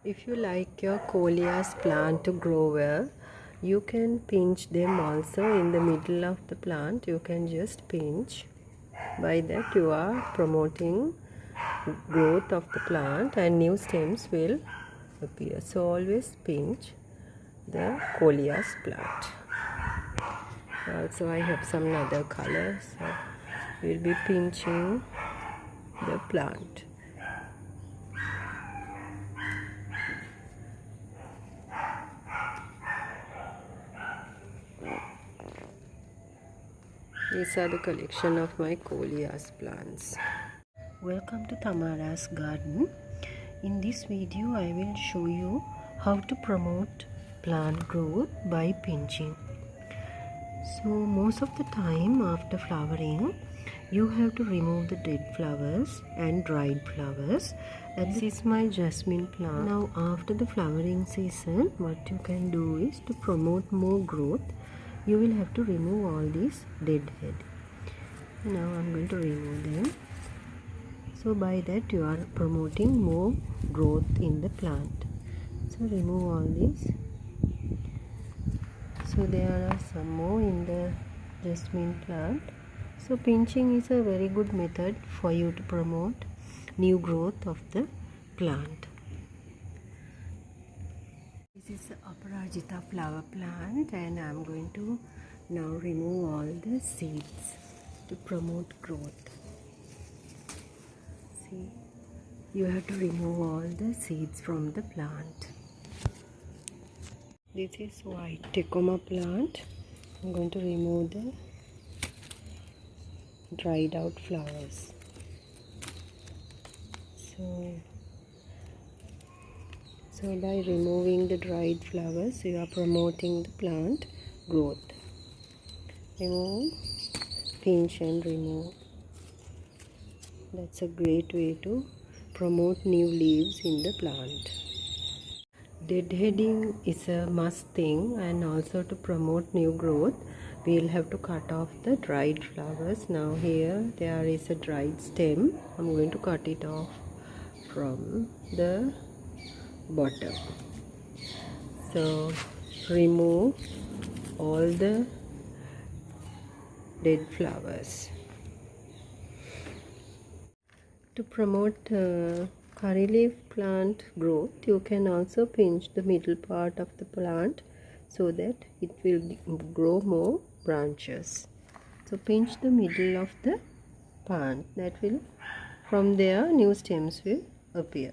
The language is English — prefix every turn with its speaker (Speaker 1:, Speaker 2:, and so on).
Speaker 1: If you like your coleus plant to grow well, you can pinch them also in the middle of the plant. You can just pinch. By that you are promoting growth of the plant and new stems will appear. So always pinch the coleus plant. Also I have some other colors, so we'll be pinching the plant. These are the collection of my coleus plants. Welcome to Tamara's garden. In this video I will show you how to promote plant growth by pinching. So most of the time after flowering you have to remove the dead flowers and dried flowers. And this is my jasmine plant. Now after the flowering season, what you can do is to promote more growth, you will have to remove all these dead head. Now I'm going to remove them. So by that you are promoting more growth in the plant. So remove all these. So there are some more in the jasmine plant. So pinching is a very good method for you to promote new growth of the plant. This is the Aparajita flower plant and I am going to now remove all the seeds to promote growth. See, you have to remove all the seeds from the plant. This is white tecoma plant. I am going to remove the dried out flowers. So by removing the dried flowers you are promoting the plant growth. Remove, pinch and remove. That's a great way to promote new leaves in the plant. Deadheading is a must thing, and also to promote new growth we'll have to cut off the dried flowers. Now here there is a dried stem. I'm going to cut it off from the bottom. So remove all the dead flowers. To promote curry leaf plant growth, you can also pinch the middle part of the plant so that it will grow more branches. So pinch the middle of the plant, that will, from there new stems will appear.